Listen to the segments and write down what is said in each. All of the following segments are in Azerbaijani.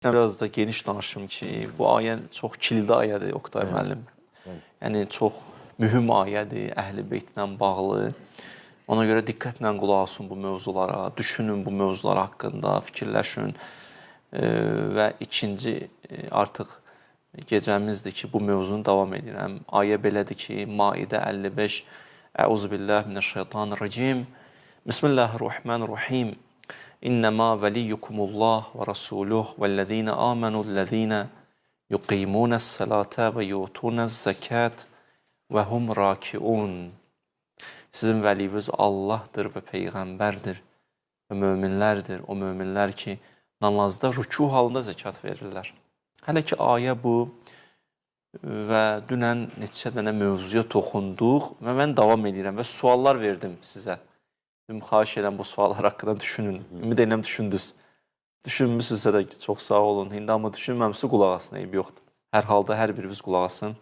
Biraz da geniş danışım ki, bu ayə çox kilidi ayədir Oqtay müəllim. Yəni çox mühüm ayədir, Əhl-i Beytlə bağlı. Ona görə diqqətlə qulaq asın bu mövzulara, düşünün bu mövzular haqqında, fikirləşin. Və ikinci artıq gecəmizdir ki, bu mövzunu davam edirəm. Ayə belədir ki, Maidə 55, Əuzubillahimineşşeytanirracim, Bismillahirrahmanirrahim. İnnemâ veliyyukumullah ve rasuluh vellezîne âmenullezîne yuqîmûne's-salâte ve yu'tûne'z-zekât ve hum râkiûn. Sizin vəliyiniz Allahdır və Peyğəmbərdir və möminlərdir. O möminlər ki, namazda rükû halında zəkat verirlər. Hələ ki, ayə bu və dünən neçə dənə mövzuya toxunduq və mən davam edirəm və suallar verdim sizə. Xahiş edirəm bu suallar haqqında düşünün. Ümid edirəm düşündünüz. Düşünmüsünüzsə də çox sağ olun. İndi amma düşünməmişsə qulaq asın, eyb yoxdur. Hər halda hər biriniz qulaq asın.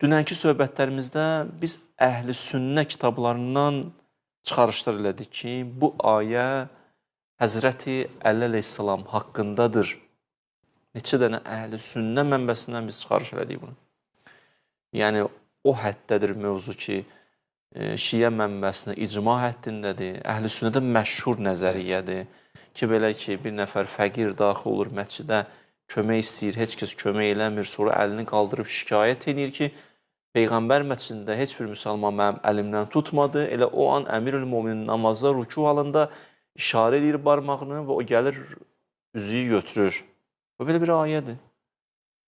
Dünənki söhbətlərimizdə biz Əhl-i Sünnə kitablarından çıxarışlar elədik ki, bu ayə Həzrəti Əli əleyhissalam haqqındadır. Neçə dənə Əhl-i Sünnə mənbəsindən biz çıxarış elədik bunu. Yəni, o həddədir mövzu ki, Şiə mənbəsinə icma həddindədir. Əhl-i Sünnədə məşhur nəzəriyyədir ki, belə ki, bir nəfər fəqir daxil olur məscidə, kömək istəyir, heç kəs kömək eləmir, sonra əlini qaldırıb şikayət edir ki, Peyğəmbər məscidində heç bir müsəlman mənim əlimdən tutmadı. Elə o an Əmirül-Müminin namazda rükû halında işarə edir barmağını və o gəlir, üzüyü götürür. Bu belə bir ayədir.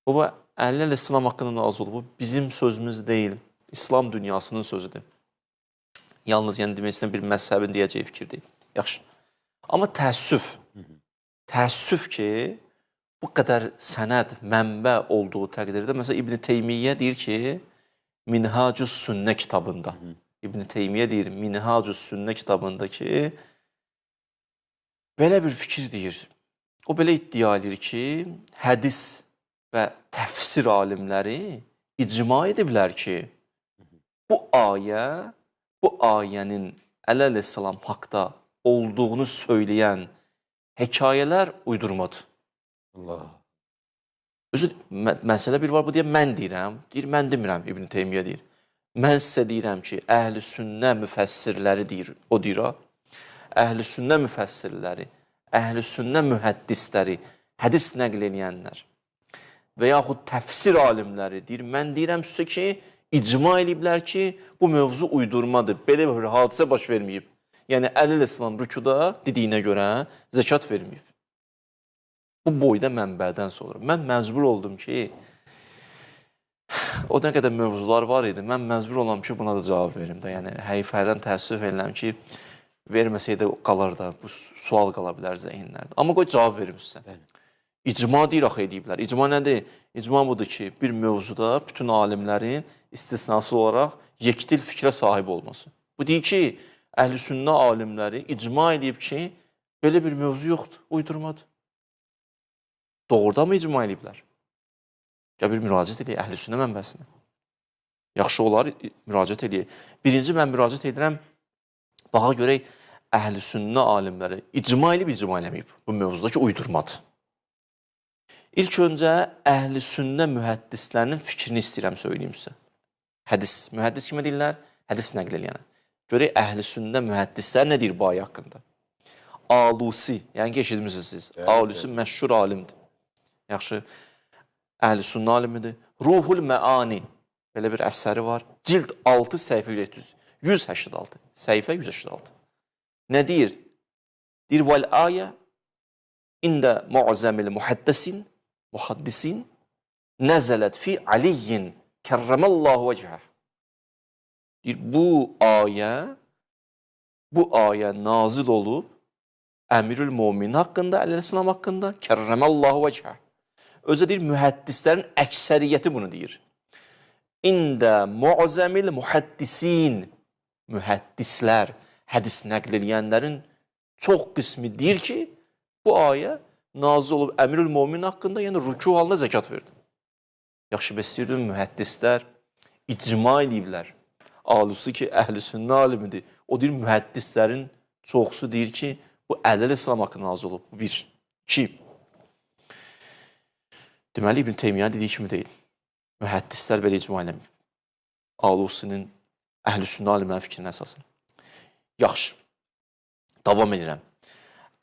Bu, Əli əleyhissalam haqqında nazil olub. Bu, bizim sözümüz deyil, İslam dünyasının sözüdür. Yalnız yəni demək istəyən bir məzhəbin deyəcəyi fikir deyil. Yaxşı. Amma təəssüf ki, bu qədər sənəd, mənbə olduğu təqdirdə, məsələn, İbn Teymiyyə deyir ki, Minhacus Sünnə kitabında, İbn Teymiyyə deyir, Minhacus Sünnə kitabında ki, belə bir fikir deyir. O belə iddia edir ki, hədis və təfsir alimləri icma ediblər ki, bu ayənin Əli əleyhissalam haqda olduğunu söyləyən hekayələr uydurmadır. Allah. Özü, məsələ bir var, bu deyir, mən deyirəm. Deyir, mən demirəm, İbn Teymiyyə deyir. Mən sizə deyirəm ki, Əhl-i Sünnə müfəssirləri deyir, o deyir ha. Əhl-i Sünnə müfəssirləri, Əhl-i Sünnə mühəddisləri, hədis nəql edənlər və yaxud təfsir alimləri deyir, mən deyirəm sizə ki, icma ediblər ki, bu mövzu uydurmadır, belə bir hadisə baş verməyib. Yəni, Əli əleyhissalam rükuda dediyinə görə zəkat verməyib. Bu boyda mənbədən sonra. Mən məcbur oldum ki, o nə qədər mövzular var idi, mən məcbur olam ki, buna da cavab verim də. Yəni, həyifədən təəssüf edirəm ki, verməsəydə qalar da, bu sual qala bilər zehinlərdə. Amma qoy cavab verim sizə. İcma deyir, axı ediblər. İcma nədir? İcma budur ki, bir mövzuda bütün alimlərin istisnası olaraq yekdil fikrə sahib olması. Bu deyir ki, Əhl-i Sünnə alimləri icma edib ki, belə bir mövzu yoxdur, uydurmadır. Doğrudan mı icma ediblər? Gəl bir müraciət edək Əhl-i Sünnə mənbəsinə. Yaxşı olar, müraciət edək. Birinci mən müraciət edirəm, baxa görək Əhl-i Sünnə alimləri icma edib, icma eləməyib. Bu mövzuda ki, uydurmadır. İlk öncə Əhl-i Sünnə mühəddislərinin fikrini istəyirəm söyləyim sizə. Hədis, mühəddis kimi deyirlər? Hədis nəql eləyənə. Görək Əhl-i Sünnə mühəddislər nə deyir bu ayə haqqında? Alusi, yəni ki, eşitmişsiniz siz. Alusi məşhur alimdir. Yaxşı, Əhl-i Sünnə alimidir. Ruhul Məani, belə bir əsəri var. Cild 6, səhifə 186. Səhifə 186. Nə deyir? Deyir, vəl-ayə ində mu'zəmil muhaddisin nəzələt fi aliyyin kərrəməllahu vəcəhə. Deyir, bu ayə nazil olub Əmirül-Müminin haqqında, Əli əleyhissalam haqqında, kərrəməllahu vəcəhə. Özə deyir, mühəddislərin əksəriyyəti bunu deyir. İndə mu'zəmil muhaddisin, mühəddislər, hədis nəql edənlərin çox qismi deyir ki, bu ayə nazil olub Əmirül-Müminin haqqında, yəni rükû halında zəkat verdi. Yaxşı, bəs istəyirdim, mühəddislər icma ediblər. Alusi ki, Əhl-i Sünnə alimidir. O deyir, mühəddislərin çoxusu deyir ki, bu Əli əleyhissalam haqqında nazil olub. Bu bir. İki. Deməli, İbn Teymiyyə dediyi kimi deyil. Mühəddislər belə icma eləməyib. Alusinin, əhl-i-sünnə alimlərin fikrinə əsasən. Yaxşı, davam edirəm.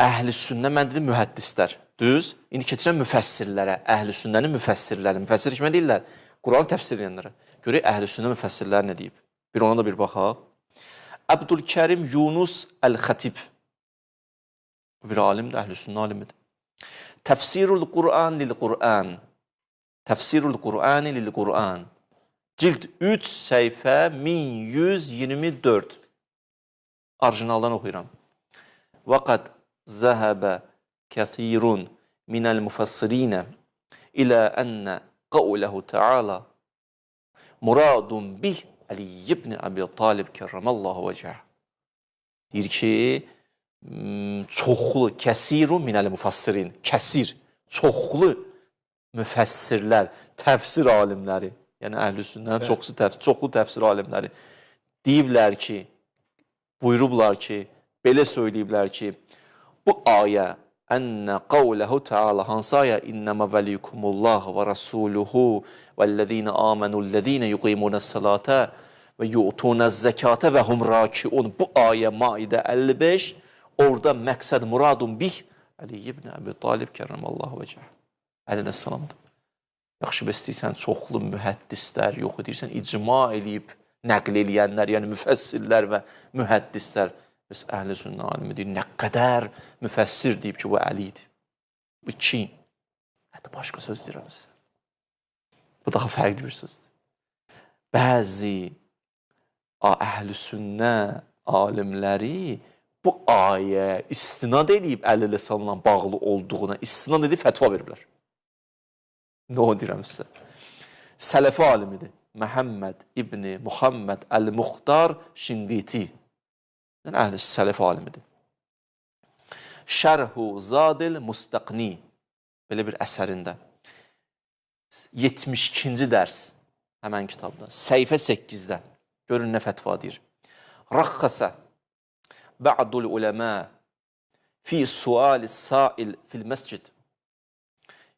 Əhl-i-sünnə, mən dedim mühəddislər, düz? İndi keçirəm müfəssirlərə, əhl-i-sünnənin müfəssirləri. Müfəssir kimi deyirlər, Quranı təfsir edənlərə. Görək əhl-i-sünnə müfəssirləri nə deyib? Bir ona da bir baxaq. Abdülkərim Yunus Əl-Xətib. Bir alimdir, əhl-i-sünnə alimidir. Təfsirul Qur'an lil-Qur'an. Təfsirul Qur'ani lil-Qur'an. Cild 3, səhifə 1124. Orijinaldan oxuyuram. Vaqad zəhəbə kəthirun minəl müfəssirinə ilə ənə qavləhu təala muradun bih Əli ibn Əbi Talib kərramallahu vəcəh. Deyir ki, çoxlu, kəsirun minəl müfəssirin, kəsir, çoxlu müfəssirlər, təfsir alimləri, yəni əhl-i-sünnənin çoxlu təfsir alimləri deyiblər ki, buyurublar ki, belə söyləyiblər ki, bu ayə ənnə qavləhu təala, hansı ayə? İnnəmə vəlikumullah və rasuluhu vəllezine amenullezine yuqimunəs-salata və yu'tunəz-zəkatə və hum rakiun. Bu ayə Maidə 55, orada məqsəd muradun bih Əli ibn Əbi Talib kərramallahu vəcəh. Əlinə salamdır. Yaxşı, bəs deyirsən, çoxlu mühəddislər, yox edirsən, icma eləyib, nəql eləyənlər, yəni müfəssirlər və mühəddislər. Bəs əhl-i-sünnə alimi deyir, nə qədər müfəssir deyib ki, bu Əli idi. Bu kim? Hətta başqa söz deyirəm sizə. Bu daha fərqli bir sözdür. Bəzi əhl-i-sünnə alimləri bu ayə istinad edib Əli lisanla bağlı olduğuna istinad edib fətva veriblər. Nə o deyirəm sizə? Sələfi alimidir. Məhəmməd ibn Muhammed Əl-Muxtar Şinqiti. Yəni, əhl-i sələfi alimidir. Şərhu Zadil Mustaqni, belə bir əsərində. 72-ci dərs həmən kitabda. Səhifə 8-də. Görün nə fətva deyir. Raxxəsə ba'dul uləmə fi sualis sail fil məscid.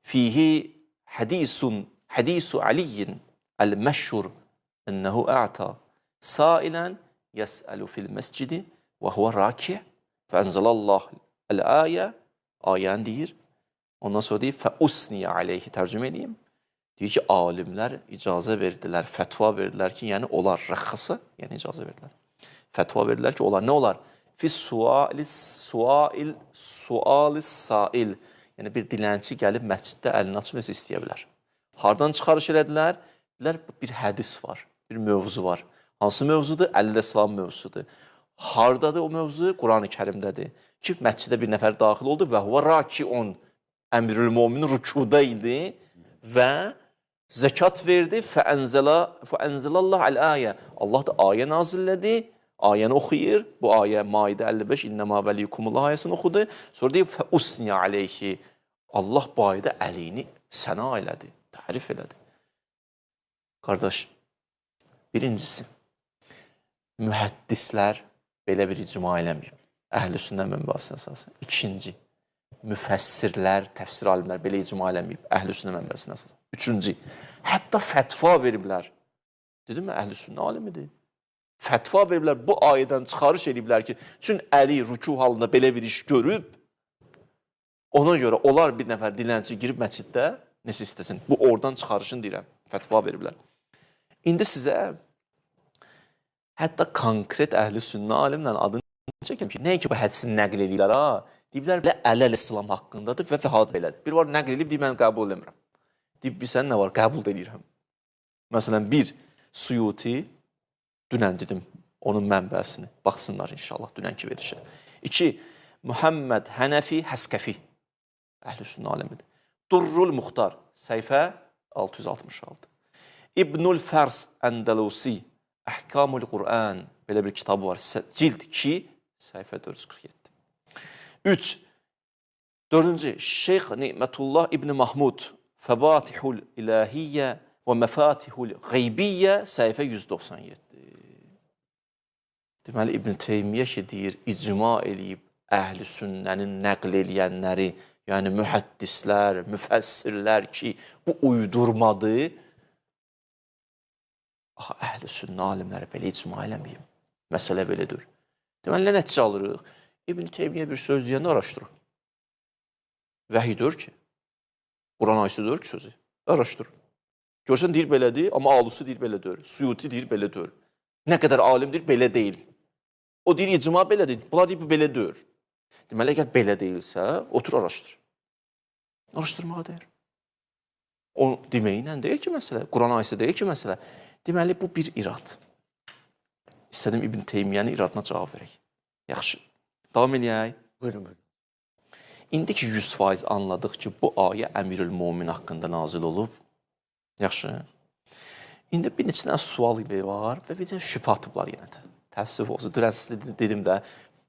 Fihi hadisu Aliyin el-məşhur ennəhu a'ta sailən yəsəlu fil məscidi və huvə raki fəənzəlallah əl-ayə, ayəni deyir. Ondan sonra deyir, fəusniyə aleyhi, tərcümə edeyim. Deyir ki, alimlər icazə verdilər, fətva verdilər ki, yəni onlar rəxxısı, yəni icazə verdilər. Fətva verdilər ki, onlar nə olar? Fi sualis sail, yəni bir dilənçi gəlib məsciddə əlini açıb istəyə bilər. Hardan çıxarış elədilər? Dedilər, bir hədis var, bir mövzu var. Hansı mövzudur? Əleyhissalam mövzusudur. Hardadır o mövzu? Quran-ı Kərimdədir. Ki, məscidə bir nəfər daxil oldu və huvə rakiun, əmrül-müminin rükuda idi və zəkat verdi. Fəənzəlallah əl-ayə. Allah da ayə nazillədi. Ayəni oxuyur. Bu ayə Maidə 55, İnnəmə vəlikumullah ayəsini oxudu. Sonra deyir, fəusniyə aleyhi. Allah bu ayədə əlini səna elədi, tərif elədi. Qardaş, birincisi, mühəddislər belə bir icma eləməyib. Əhl-i sünnə mənbəsinə əsasən. İkinci, müfəssirlər, təfsir alimlər belə icma eləməyib. Əhl-i sünnə mənbəsinə əsasən. Üçüncü, hətta fətva veriblər. Dedim mi, əhl-i sünnə alimidir. Fətva veriblər, bu ayədən çıxarış ediblər ki, çünki Əli rüku halında belə bir iş görüb, ona görə onlar bir nəfər dilənçi girib məsciddə, necə istəsin, bu oradan çıxarışını deyirəm, fətva veriblər. İndi sizə hətta konkret əhl-i sünnə alimlə adını çəkəm ki, nəyə ki, bu hədisini nəql edirlər, deyiblər, Əli əleyhissalam haqqındadır və fəhad belədir. Bir var nəql edib, deyib, mən qəbul edirəm. Deyib, bilsən nə var, qəbul edirəm. Məsələn, bir, Suyuti, dünən dedim, onun mənbəsini, baxsınlar inşallah, dünənki verişə. İki, Muhammed Hənəfi Həskəfi, əhl-i sünnə alimidir. Durrul Muxtar, səhifə 666. İbnül Fərs Əndəlusi, Əhkamul Qur'an, belə bir kitabı var, cild 2, səhifə 447. 3. Dördüncü, Şeyx Nimətullah İbn Mahmud, Fəvatihul İlahiyyə və Məfatihul Qeybiyyə, səhifə 197. Deməli, İbn Teymiyyə ki, deyir, icma eləyib əhl-i sünnənin nəql eləyənləri, yəni mühəddislər, müfəssirlər ki, bu uydurmadır. Axı, əhl-i sünnə alimləri belə icma eləməyim. Məsələ belədir. Deməli, nə nəticə alırıq? İbn Teymiyyə bir söz deyəndə araşdırın. Vəhidir ki, Quran ayəsidir ki sözü. Araşdırın. Görsən deyir belədir, amma Alusi deyir belədir. Suyuti deyir belədir. Nə qədər alimdir, belə deyil. O deyir icma belədir, bunlar deyir belədir. Deməli, əgər belə deyilsə, otur araşdır. Araşdırmağa deyir. O deməklə deyil ki, məsələ, Quran ayəsi deyil ki, məsələ. Deməli, bu bir irad. İstədim İbn Teymiyyənin iradına cavab verək. Yaxşı. Davam edək. Buyurun, buyurun. İndi ki 100% anladıq ki, bu ayə Əmirül Mömin haqqında nazil olub. Yaxşı. İndi bir neçə dənə sual var və bir də şübhə atıblar yenə də. Təəssüf olsun. Dünən sizə dedim də,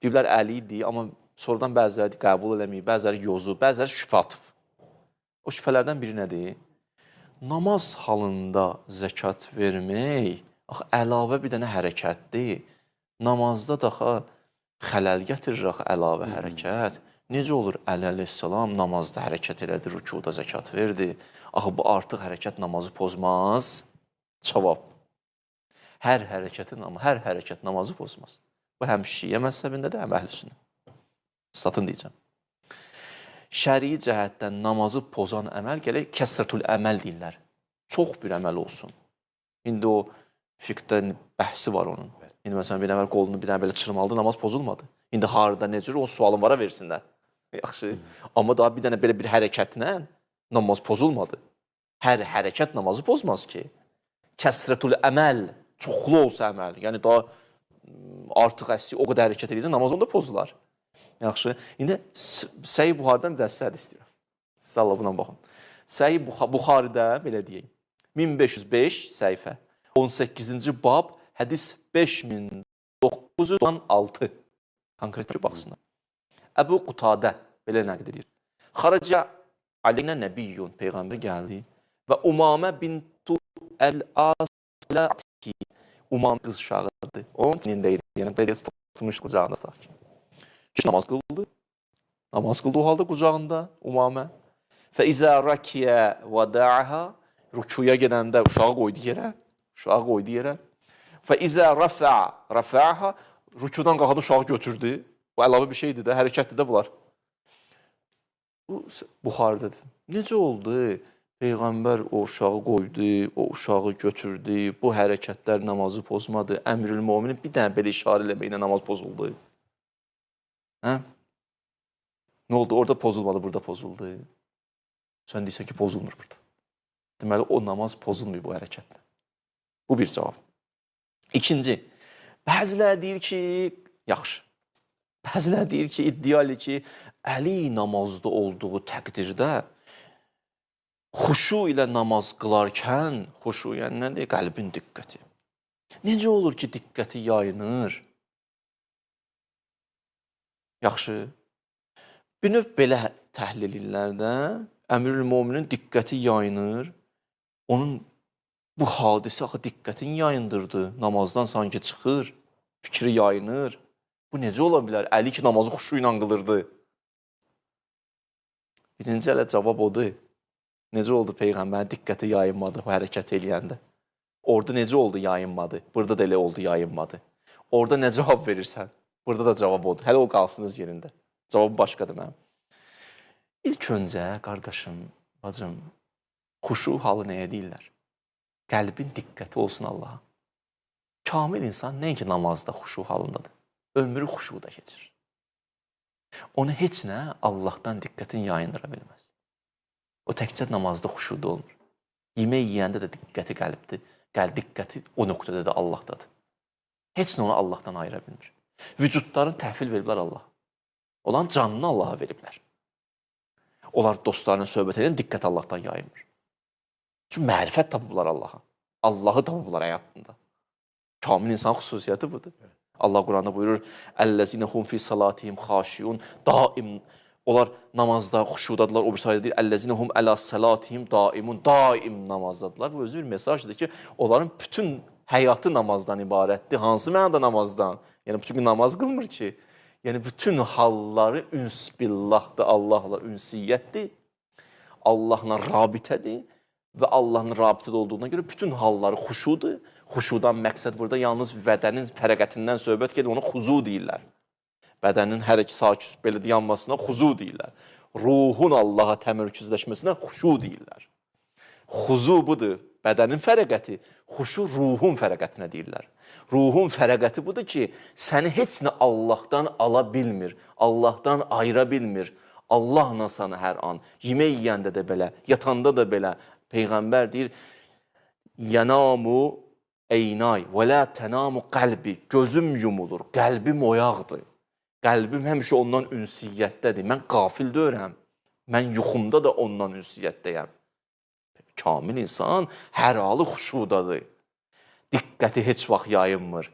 biblər Əli idi, amma sonradan bəziləri qəbul eləməyib, bəziləri yozu, bəziləri şübhə atıb. O şübhələrdən biri nədir? Namaz halında zəkat vermək, axı, əlavə bir dənə hərəkətdir. Namazda daha xələl gətirir axı, əlavə hərəkət. Necə olur Əli əleyhissalam namazda hərəkət elədi, rükuda zəkat verdi. Axı, bu artıq hərəkət namazı pozmaz. Cavab. Hər hərəkət namazı pozmaz. Bu həm şiə məzhəbindədir, həm əhl-i-sünnə. Statın deyəcəm. Şərii cəhətdən namazı pozan əməl gələk kəsrətül əməl deyirlər. Çox bir əməl olsun. İndi o fiqdə bəhsi var onun. İndi məsələn bir əməl qolunu bir dənə belə çırmalıdır, namaz pozulmadı. İndi harada necə o sualın vara versinlər. Yaxşı. Amma daha bir dənə belə bir hərəkətlə namaz pozulmadı. Hər hərəkət namazı pozmaz ki. Kəsrətül əməl, çoxlu olsa əməl. Yəni daha artıq əsli o qədər hərəkət edirsə namaz onda pozular. Yaxşı. İndi Səyi Buxaridən bir dəstədir istəyirəm. Siz Allah buna baxın. Səyi Buxaridə, belə deyək, 1505 səhifə, 18-ci bab, hədis 5906. Konkret bir baxsınlar. Əbu Qutadə, belə nəqd edir. Xaracə aleynə nəbiyyun, Peyğəmbər gəldi və Umamə bintu Əl-Asiləti, Umam qız uşağıdır. Onun içindəydi, yəni belə tutmuş qucağında sakin. Namaz qıldı. Namaz qıldı o halda qucağında Umamə. Fəizə rakiyə və da'aha, rükuya gedəndə uşağı qoydu yerə. Fəizə rafa'aha, rükudan qalxanda uşağı götürdü. Bu əlavə bir şeydir də, hərəkətdir də bunlar. Bu Buxarıdadır. Necə oldu? Peyğəmbər o uşağı qoydu, o uşağı götürdü. Bu hərəkətlər namazı pozmadı. Əmrül Möminin bir dənə belə işarə eləməklə namaz pozuldu. Hə? Nə oldu? Orada pozulmadı, burada pozuldu. Sən deyirsən ki, pozulmur burada. Deməli, o namaz pozulmuyor bu hərəkətlə. Bu bir cavab. İkinci, bəzilər deyir ki, yaxşı. Bəzilər deyir ki, iddialı ki, Əli namazda olduğu təqdirdə xuşu ilə namaz qılarkən, xuşu yəni nədir? Qəlbin diqqəti. Necə olur ki, diqqəti yayınır? Yaxşı. Bir növ belə təhlillərdə Əmirül Möminin diqqəti yayınır. Onun bu hadisə axı diqqətin yayındırdı. Namazdan sanki çıxır, fikri yayınır. Bu necə ola bilər? Əli ki, namazı xuşu ilə qılırdı. Birinci ələ cavab odur. Necə oldu Peyğəmbərin diqqəti yayınmadı o hərəkət eləyəndə? Orada necə oldu yayınmadı? Burada da elə oldu yayınmadı. Orada nə cavab verirsən? Burada da cavab odur. Hələ o qalsın öz yerində. Cavabı başqadır mənim. İlk öncə, qardaşım, bacım, xuşu halı nəyə deyirlər? Qəlbin diqqəti olsun Allaha. Kamil insan nəinki namazda xuşu halındadır. Ömrü xuşuda keçir. Onu heç nə Allahdan diqqətin yayındıra bilməz. O təkcə namazda xuşuda olmur. Yemək yeyəndə də diqqəti qəlbdir. Diqqəti o nöqtədə də Allahdadır. Heç nə onu Allahdan ayıra bilmir. Vücudların təhvil veriblər Allah. Olan canını Allaha veriblər. Onlar dostlarının söhbət edən diqqət Allahdan yayınmır. Çünki mərifət tapıblar Allaha. Allahı tapıblar həyatında. Kamil insan xüsusiyyəti budur. Allah Quranda buyurur, Əl-ləzinə hum fi salatihim xaşiyun. Daim, onlar namazda xuşudadırlar. O bir sayıda deyir, Əl-ləzinə hum ələ salatihim daimun. Daim namazdadılar. Bu özü bir mesajdır ki, onların bütün həyatı namazdan ibarətdir. Hansı mənada namazdan? Yəni, bütün gün namaz qılmır ki. Yəni bütün halları üns billahdır, Allahla ünsiyyətdir. Allahla rabitədir və Allahın rabitədə olduğuna görə bütün halları xuşudur. Xuşudan məqsəd burada yalnız bədənin fərəqətindən söhbət gedir, ona xuzu deyirlər. Bədənin hər iki sakit belə dayanmasına xuzu deyirlər. Ruhun Allaha təmərküzləşməsinə xuşu deyirlər. Xuzu budur, bədənin fərəqəti, xuşu ruhun fərəqətinə deyirlər. Ruhun fərəqəti budur ki, səni heç nə Allahdan ala bilmir, Allahdan ayıra bilmir. Allahla sana hər an, yemək yeyəndə də belə, yatanda da belə. Peyğəmbər deyir, yənamu eynay və lə tənamu qəlbi, gözüm yumulur, qəlbim oyaqdır. Qəlbim həmişə ondan ünsiyyətdədir. Mən qafil deyirəm, mən yuxumda da ondan ünsiyyətdəyəm. Kamil insan hər halı xuşudadır. Diqqəti heç vaxt yayınmır.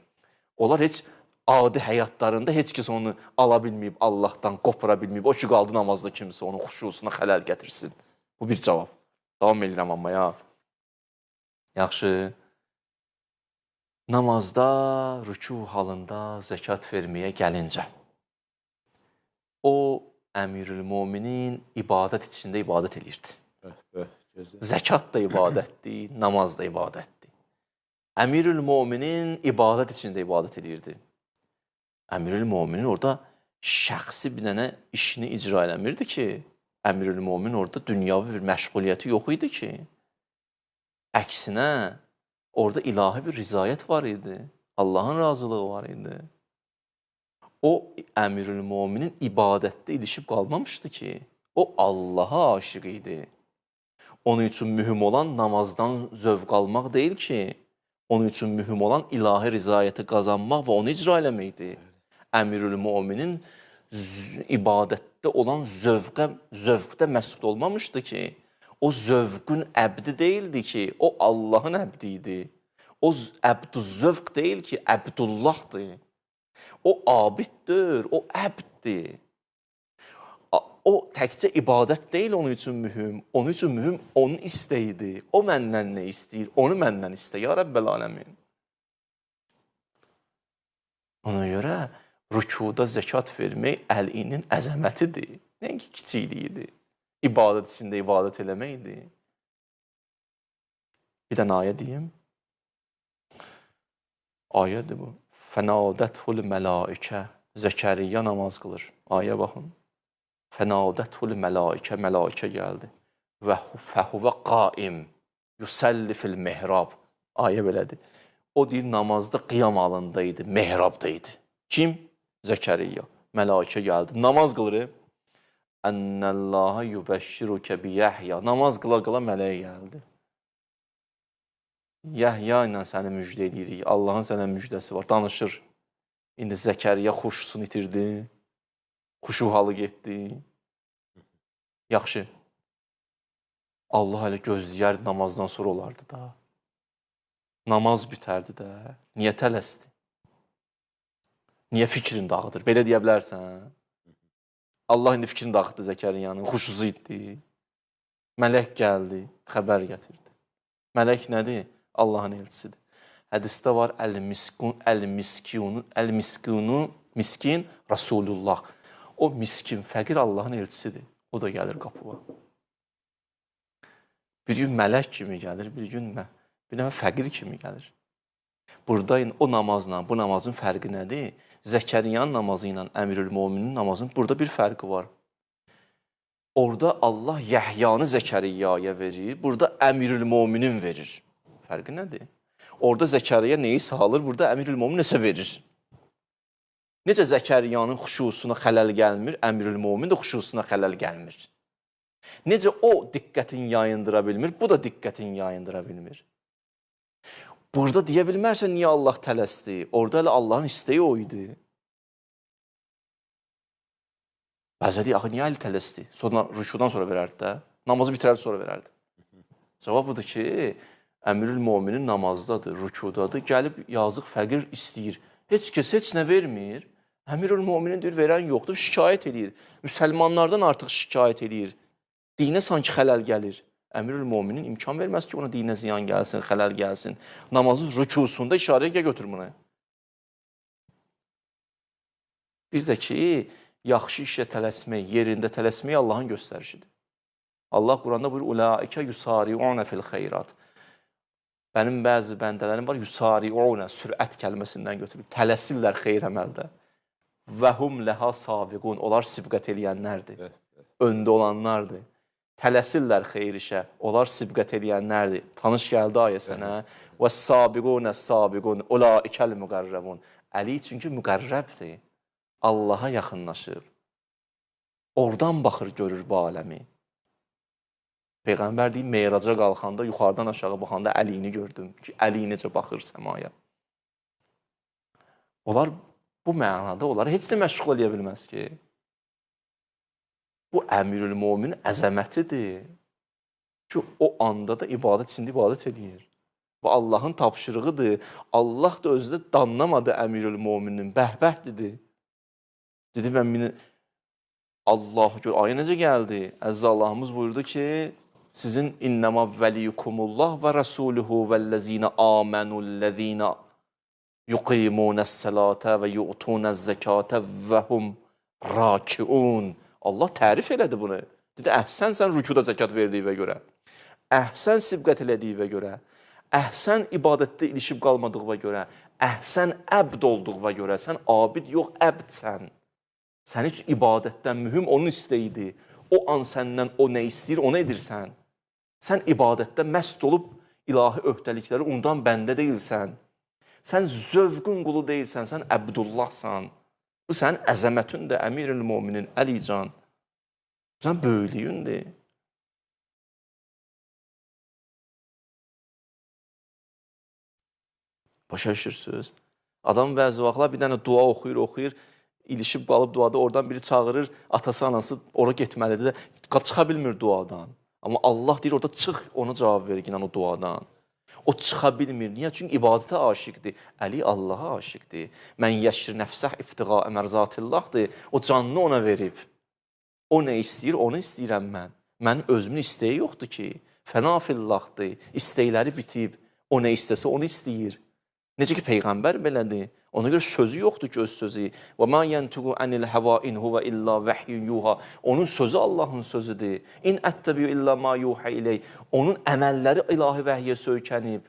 Onlar heç adi həyatlarında heç kəs onu ala bilməyib, Allahdan qopara bilməyib. O ki, qaldı namazda kimsə onun xuşusuna xələl gətirsin. Bu bir cavab. Davam edirəm amma ya. Yaxşı. Namazda, rükû halında zəkat verməyə gəlincə. O, Əmirül-Müminin ibadət içində ibadət edirdi. Zəkat da ibadətdir, namaz da ibadətdir. Əmirül-Müminin ibadət içində ibadət edirdi. Əmirül-Müminin orada şəxsi bir dənə işini icra eləmirdi ki, Əmirül-Müminin orada dünyavi bir məşğuliyyəti yox idi ki, əksinə orada ilahi bir rizayət var idi, Allahın razılığı var idi. O, Əmirül-Müminin ibadətdə ilişib qalmamışdı ki, o Allaha aşiq idi. Onun üçün mühüm olan namazdan zövq almaq deyil ki, onun üçün mühüm olan ilahi rizayəti qazanmaq və onu icra eləməkdir. Əmirül-Müminin ibadətdə olan zövqdə məsud olmamışdı ki, o zövqün əbdi deyildi ki, o Allahın əbdi idi. O əbdü-zövq deyil ki, əbdullahdır. O abiddir, o əbddir. O təkcə ibadət deyil onun üçün mühüm. Onun üçün mühüm onun istəyidir. O məndən nə istəyir? Onu məndən istə, ya Rəbbəl aləmin. Ona görə rükuda zəkat vermək əlinin əzəmətidir. Nəinki kiçikliyidir. İbadət içində ibadət eləməkdir. Bir dənə ayə deyim. Ayədir bu. Fənadəthul məlaikə. Zəkəriyyə namaz qılır. Ayə baxın. Fənadəthul məlaikə. Məlaikə gəldi. Və fəhuvə qaim. Yusəlli fil mehrab. Ayə belədir. O deyir, namazda qiyam halındaydı, mehrabdaydı. Kim? Zəkəriyyə. Məlaikə gəldi. Namaz qılır. Ənəllaha yubəşşirukə bi Yəhya. Namaz qıla-qıla mələk gəldi. Yəhya ilə səni müjdə edirik. Allahın sənə müjdəsi var. Danışır. İndi Zəkəriyyə xuşusunu itirdi. Xuşu halı getdi. Yaxşı. Allah hələ gözləyərdi namazdan sonra olardı da. Namaz bitərdi də. Niyə tələsdi? Niyə fikrin dağıdır? Belə deyə bilərsən. Allah indi fikrini dağıtdı Zəkəriyyanın. Xuşusu itdi. Mələk gəldi. Xəbər gətirdi. Mələk nədir? Allahın elçisidir. Hədisdə var miskin Rasulullah. O miskin, fəqir Allahın elçisidir. O da gəlir qapıya. Bir gün mələk kimi gəlir, bir gün bir dəfə fəqir kimi gəlir. Burada o namazla bu namazın fərqi nədir? Zəkəriyyanın namazı ilə Əmirül-Müminin namazının burada bir fərqi var. Orada Allah Yəhyanı Zəkəriyyaya verir, burada Əmirül-Müminin verir. Fərqi nədir? Orada Zəkəriyya neyi sağalır, burada Əmirül-Mümin nəsə verir. Necə Zəkəriyyanın xuşusuna xələl gəlmir, Əmirül-Mümin də xuşusuna xələl gəlmir. Necə o diqqətini yayındıra bilmir, bu da diqqətini yayındıra bilmir. Burada deyə bilmərsən, niyə Allah tələsdi? Orada elə Allahın istəyi o idi. Bəzə deyək, axı, niyə əli tələsdi? Rükudan sonra verərdi də, namazı bitirərdi, sonra verərdi. Cavab budur ki, Əmirül-Müminin namazdadır, rükudadır, gəlib yazıq fəqir istəyir. Heç kəs heç nə vermir. Əmirül-Müminin deyir, verən yoxdur, şikayət edir. Müsəlmanlardan artıq şikayət edir. Dinə sanki xələl gəlir. Əmirül-Müminin imkan verməz ki, ona dinə ziyan gəlsin, xələl gəlsin. Namazın rükusunda işarəyə götür bunu. Bir də ki, yaxşı işə tələsmək, yerində tələsmək Allahın göstərişidir. Allah Quranda buyurur, "Ulaikə yusari'una fil xeyrat." Mənim bəzi bəndələrim var, yusari'una, sürət kəlməsindən götürüb, tələsirlər xeyr əməldə. Və hum leha sabiqun, onlar sibqət eləyənlərdir. Öndə olanlardır. Tələsirlər xeyr işə, onlar sibqət eləyənlərdir. Tanış gəldi ayə sənə. Və sabiqunə sabiqun, ulaikəl müqərrəbun. Əli çünki müqərrəbdir. Allaha yaxınlaşır. Oradan baxır, görür bu aləmi. Peyğəmbər deyir, Meyraca qalxanda, yuxarıdan aşağı baxanda Əlini gördüm ki, Əli necə baxır səmaya. Onlar bu mənada, onları heç də məşğul eləyə bilməz ki. Bu əmirül mömin əzəmətidir ki, o anda da ibadət içində ibadət edir. Bu Allahın tapşırığıdır. Allah da özü də danlamadı əmirül möminin, bəhbəh dedi. Dedi, mən Allah gör, ayə necə gəldi? Əzizə Allahımız buyurdu ki, sizin innəmə vəliyukumullah və rəsuluhu vəlləzinə amenullezina yuqimunəs-səlata və yu'tunəz-zəkata və hum rakiun. Allah tərif elədi bunu. Dedi, əhsən sən rükuda zəkat verdiyinə görə, əhsən sibqət elədiyinə görə, əhsən ibadətdə ilişib qalmadığına görə, əhsən əbd olduğuna görə, sən abid yox, əbdsən. Sən üçün ibadətdən mühüm onun istəyidir. O an səndən o nə istəyir, onu edirsən. Sən ibadətdə məst olub ilahi öhdəlikləri unudan bəndə deyilsən. Sən zövqün qulu deyilsən, sən Əbdullahsan. Bu sənin əzəmətindir, əmirül möminin, Əlican. Sən böyülüyündür. Başa düşürsünüz? Adam bəzi vaxtlar bir dənə dua oxuyur, ilişib qalıb duada, oradan biri çağırır, atası, anası ora getməlidir də, çıxa bilmir duadan. Amma Allah deyir, orada çıx, ona cavab verir o duadan. O çıxa bilmir. Niyə? Çünki ibadətə aşiqdir. Əli Allaha aşiqdir. Mən yəşir nəfsəh iftiqa əmərzatillahdır. O canını ona verib. O nə istəyir, onu istəyirəm mən. Mənim özümün istəyi yoxdur ki. Fəna fillahdır. İstəkləri bitib. O nə istəsə, onu istəyir. Necə ki, Peyğəmbər belədir. Ona görə sözü yoxdur ki, öz sözü. Və mə yəntuqu ənil həva in huvə illa vəhyün yuha. Onun sözü Allahın sözüdür. İn əttəbiyu illa ma yuhə iley. Onun əməlləri ilahi vəhyə söykənib.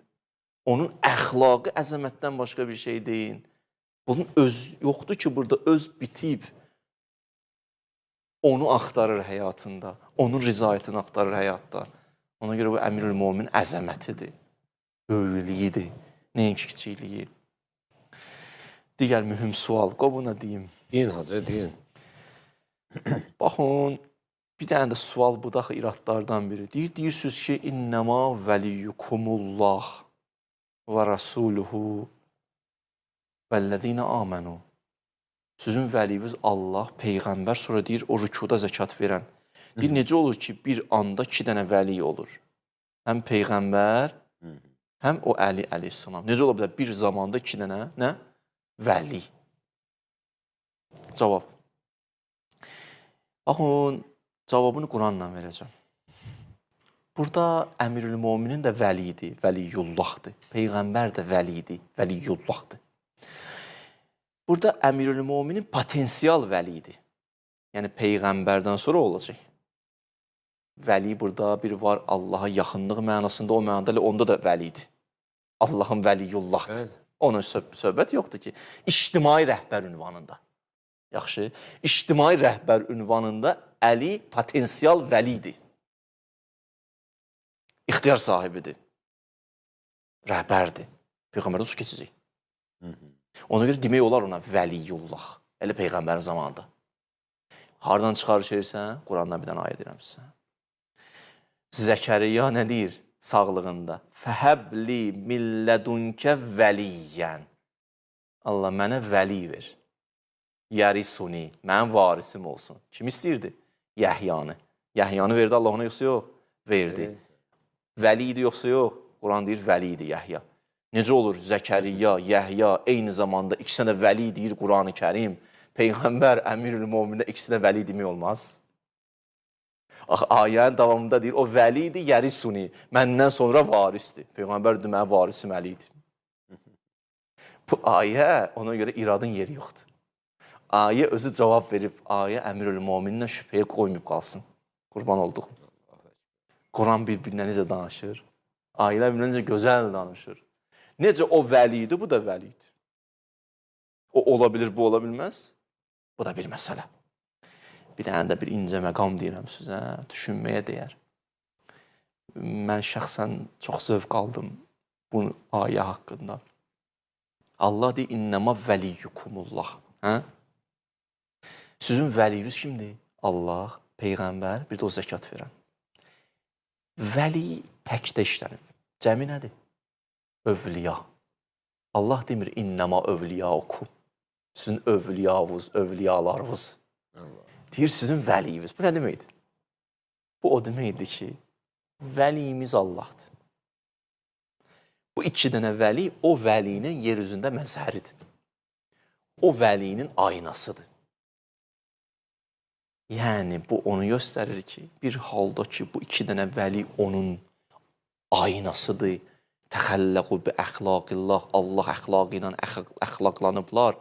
Onun əxlaqı əzəmətdən başqa bir şey deyil. Bunun öz yoxdur ki, burada öz bitib. Onu axtarır həyatında. Onun rizayətini axtarır həyatda. Ona görə bu əmirül mömin əzəmətidir. Böyüklüyüdür. Nəinki kiçikliyi. Digər mühüm sual, qoy buna deyim. Deyin hacı, deyin. Baxın, bir dənə də sual bu da iradlardan biri. Deyirsiniz ki, innəmə vəliyukumullah və rasuluhu vəlləzinə amenu. Sizin vəliyiniz Allah, Peyğəmbər, sonra deyir, o rükuda zəkat verən. Deyir, necə olur ki, bir anda 2 dənə vəli olur? Həm Peyğəmbər, həm o Əli əleyhissalam. Necə ola bilər? Bir zamanda 2 dənə, nə? Vəli. Cavab. Baxın, cavabını Quranla verəcəm. Burada əmirül möminin də vəlidir, vəliyullahdır. Peyğəmbər də vəlidir, vəliyullahdır. Burada əmirül möminin potensial vəlidir. Yəni, Peyğəmbərdən sonra olacaq. Vəli burada bir var Allaha yaxınlıq mənasında, o mənada onda da vəlidir. Allahın vəliyullahdır. Evet. Onun söhbət yoxdur ki, ictimai rəhbər ünvanında. Yaxşı, ictimai rəhbər ünvanında Əli potensial vəlidir. İxtiyar sahibidir. Rəhbərdir. Peyğəmbərdə uç keçəcək. Ona görə demək olar ona vəliyullah. Elə Peyğəmbərin zamanında. Hardan çıxarışırsan? Qurandan bir dənə ayə deyirəm sizə. Zəkəriyya nə deyir sağlığında? Fəhəbli millədunkə vəliyyən. Allah mənə vəli ver. Yərisuni, mənim varisim olsun. Kim istəyirdi? Yəhyanı. Yəhyanı verdi Allah ona yoxsa yox? Verdi. Vəli idi yoxsa yox? Quran deyir vəli idi Yəhya. Necə olur Zəkəriyya, Yəhya eyni zamanda ikisinə də vəli deyir Quran-ı Kərim. Peyğəmbər, əmirül möminə ikisinə vəli demək olmaz. Ayənin davamında deyir, o vəli idi, yərisuni. Məndən sonra varisdir. Peyğəmbər deyir, mənim varisim Əlidir. Bu ayə, ona görə iradın yeri yoxdur. ayə özü cavab verib, ayə Əmirül Möminindən şübhəyə qoymayıb qalsın. Qurban olduq. Quran bir-birinə necə danışır? Ayələr bir-birinə necə gözəl danışır? Necə o vəlidir, bu da vəlidir. O ola bilir, bu ola bilməz. Bu da bir məsələ. Bir dənə də bir incə məqam deyirəm sizə, düşünməyə dəyər. Mən şəxsən çox zövq aldım bu ayə haqqında. Allah deyir, innəmə vəliyyukumullah. Sizin vəliyiniz kimdir? Allah, Peyğəmbər, bir də o zəkat verən. Vəli təkdə işlənib. Cəmi nədir? Övliya. Allah demir, innəmə övliyaukum. Sizin övliyavuz, övliyalarınız. Deyir, sizin vəliyiniz. Bu nə deməkdir? Bu o deməkdir ki, vəliyimiz Allahdır. Bu iki dənə vəli o vəlinin yer üzündə məzhəridir. O vəlinin aynasıdır. Yəni, bu onu göstərir ki, bir halda ki, bu iki dənə vəli onun aynasıdır. Təxəlləqu bi əxlaqillah, Allah əxlaqı ilə əxlaqlanıblar.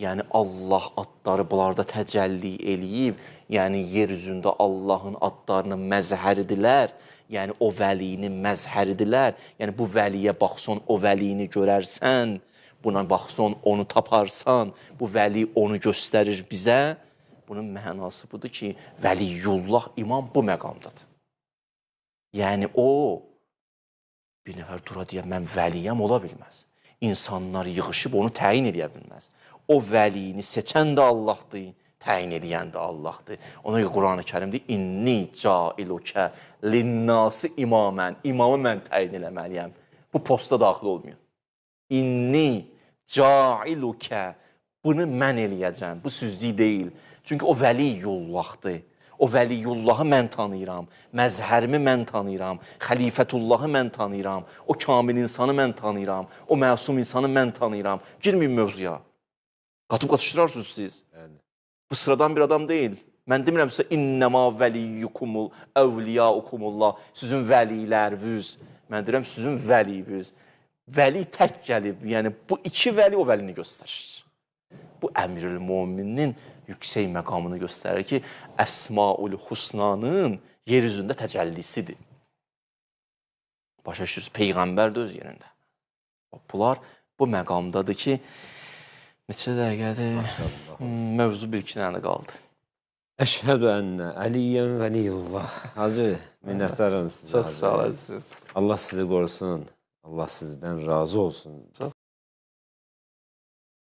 Yəni, Allah adları bunlarda təcəlli eləyib. Yəni, yer üzündə Allahın adlarının məzhəridirlər. Yəni, o vəlinin məzhəridirlər. Yəni, bu vəliyə baxsan, o vəlini görərsən. Buna baxsan, onu taparsan. Bu vəli onu göstərir bizə. Bunun mənası budur ki, Vəliyullah imam bu məqamdadır. Yəni, o bir nəfər dura deyə, mən vəliyəm, ola bilməz. İnsanlar yığışıb onu təyin edə bilməz. O vəliyini seçən də Allahdır, təyin edən də Allahdır. Ona görə Quran-ı Kərimdə inni cailukə linnası imamən, imamı mən təyin eləməliyəm. Bu posta daxil olmuyor. İnni cailukə, bunu mən eləyəcəm, bu süzdük deyil. Çünki o Vəliyullahdır. O Vəliyullahı mən tanıyıram, məzhərimi mən tanıyıram, xəlifətullahı mən tanıyıram, o kamil insanı mən tanıyıram, o məsum insanı mən tanıyıram. Girməyin mövzuya. Qatıb qatışdırarsınız siz. Bu sıradan bir adam deyil. Mən demirəm sizə, innəmə vəliyyukumul, əvliyaukumullah, sizin vəliləriniz. Mən deyirəm, sizin vəliyiniz. Vəli tək gəlib, yəni bu iki vəli o vəlini göstərir. Bu Əmirül Möminin yüksək məqamını göstərir ki, Əsmaül Husnanın yer üzündə təcəllisidir. Başa düşürsünüz, Peyğəmbər də öz yerində. Bunlar bu məqamdadır ki, neçə dəqiqədir? Mövzu bir-iki dənə qaldı. Əşhədü ənnə Əliyyən Vəliyullah. Hacı, minnətdarım sizə. Çox sağ olasın. Allah sizi qorusun. Allah sizdən razı olsun. Çox